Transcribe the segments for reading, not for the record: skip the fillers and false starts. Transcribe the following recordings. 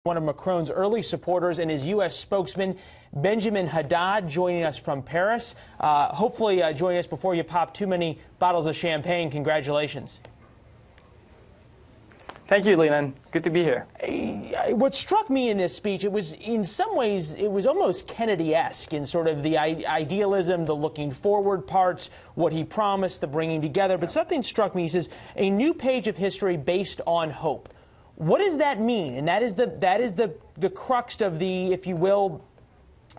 One of Macron's early supporters and his U.S. spokesman, Benjamin Haddad, joining us from Paris. Hopefully join us before you pop too many bottles of champagne. Congratulations. Thank you, Leland. Good to be here. What struck me in this speech, it was in some ways, it was almost Kennedy-esque in sort of the idealism, the looking forward parts, what he promised, the bringing together. But something struck me. He says, a new page of history based on hope. What does that mean? And that is the crux of the, if you will,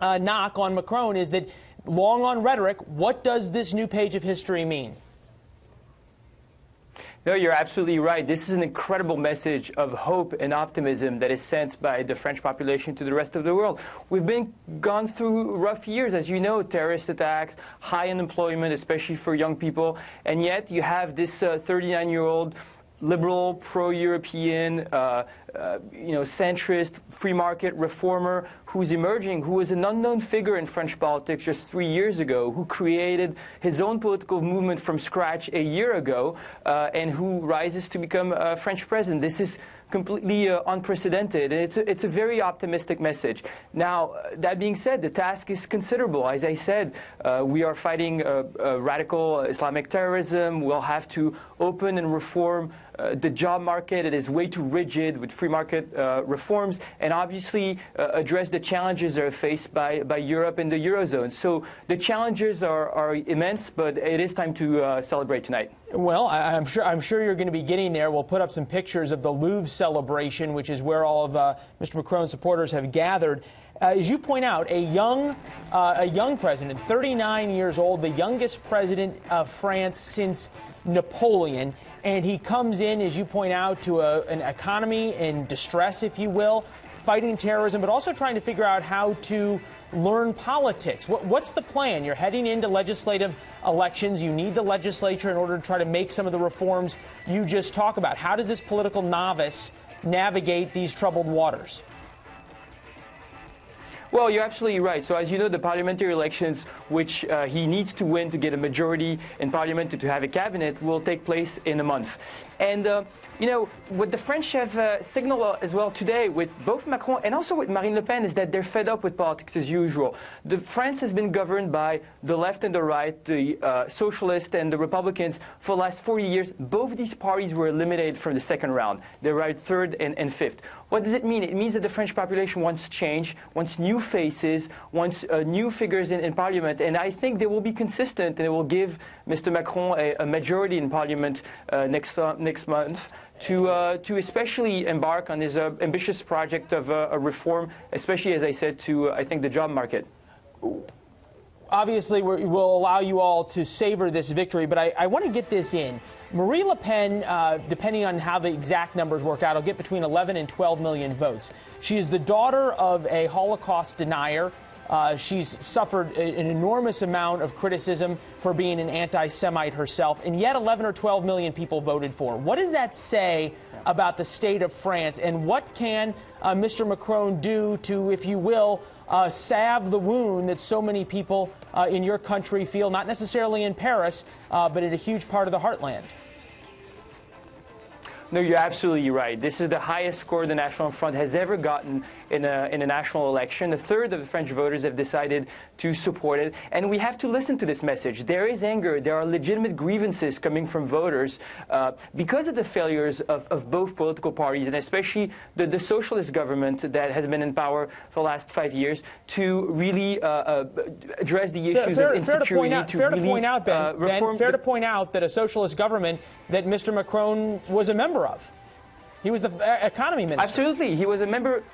knock on Macron, is that long on rhetoric, what does this new page of history mean? No, you're absolutely right. This is an incredible message of hope and optimism that is sent by the French population to the rest of the world. We've gone through rough years, as you know, terrorist attacks, high unemployment, especially for young people, and yet you have this 39-year-old liberal, pro-European, centrist, free market reformer who's emerging, who was an unknown figure in French politics just 3 years ago, who created his own political movement from scratch a year ago, and who rises to become a French president. This is completely unprecedented, and it's a very optimistic message. Now, that being said, the task is considerable. As I said, we are fighting radical Islamic terrorism. We'll have to open and reform the job market. It is way too rigid with free market reforms, and obviously address the challenges that are faced by Europe and the Eurozone. So the challenges are immense, but it is time to celebrate tonight. Well, I'm sure you're going to be getting there. We'll put up some pictures of the Louvre celebration, which is where all of Mr. Macron's supporters have gathered. As you point out, a young president, 39 years old, the youngest president of France since Napoleon, and he comes in, as you point out, to an economy in distress, if you will, fighting terrorism, but also trying to figure out how to learn politics. What's the plan? You're heading into legislative elections. You need the legislature in order to try to make some of the reforms you just talked about. How does this political novice navigate these troubled waters? Well, you're absolutely right. So as you know, the parliamentary elections, which he needs to win to get a majority in parliament to have a cabinet, will take place in a month. And, what the French have signaled as well today with both Macron and also with Marine Le Pen is that they're fed up with politics as usual. France has been governed by the left and the right, the socialists and the Republicans for the last 40 years. Both of these parties were eliminated from the second round. They arrived third and fifth. What does it mean? It means that the French population wants change, wants new faces, wants new figures in parliament. And I think they will be consistent, and it will give Mr. Macron a majority in parliament next month to especially embark on his ambitious project of a reform, especially, as I said, to, I think, the job market. Obviously, we'll allow you all to savor this victory, but I want to get this in. Marine Le Pen, depending on how the exact numbers work out, will get between 11 and 12 million votes. She is the daughter of a Holocaust denier. She's suffered an enormous amount of criticism for being an anti-Semite herself, and yet 11 or 12 million people voted for her. What does that say about the state of France, and what can Mr. Macron do to, if you will, salve the wound that so many people in your country feel, not necessarily in Paris, but in a huge part of the heartland? No, you're absolutely right. This is the highest score the National Front has ever gotten in a national election. A third of the French voters have decided to support it. And we have to listen to this message. There is anger. There are legitimate grievances coming from voters because of the failures of both political parties, and especially the socialist government that has been in power for the last 5 years, to really address the issues of insecurity. Fair to point out that a socialist government that Mr. Macron was a member of. He was the economy minister. Absolutely. He was a member.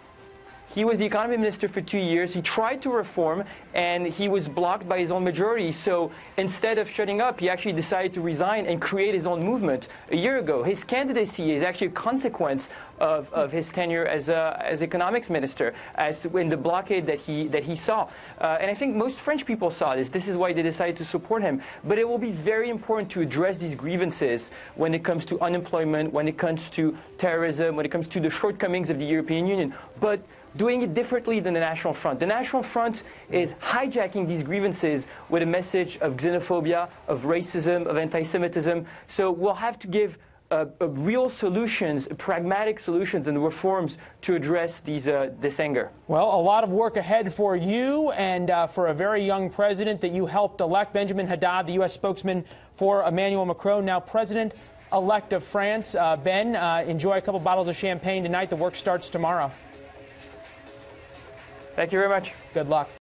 He was the economy minister for 2 years. He tried to reform, and he was blocked by his own majority. So instead of shutting up, he actually decided to resign and create his own movement a year ago. His candidacy is actually a consequence of his tenure as economics minister, as in the blockade that he saw. And I think most French people saw this. This is why they decided to support him. But it will be very important to address these grievances when it comes to unemployment, when it comes to terrorism, when it comes to the shortcomings of the European Union. But doing it differently than the National Front. The National Front is hijacking these grievances with a message of xenophobia, of racism, of anti-Semitism. So we'll have to give real solutions, pragmatic solutions and reforms to address this anger. Well, a lot of work ahead for you and for a very young president that you helped elect. Benjamin Haddad, the U.S. spokesman for Emmanuel Macron, now president-elect of France. Ben, enjoy a couple bottles of champagne tonight. The work starts tomorrow. Thank you very much. Good luck.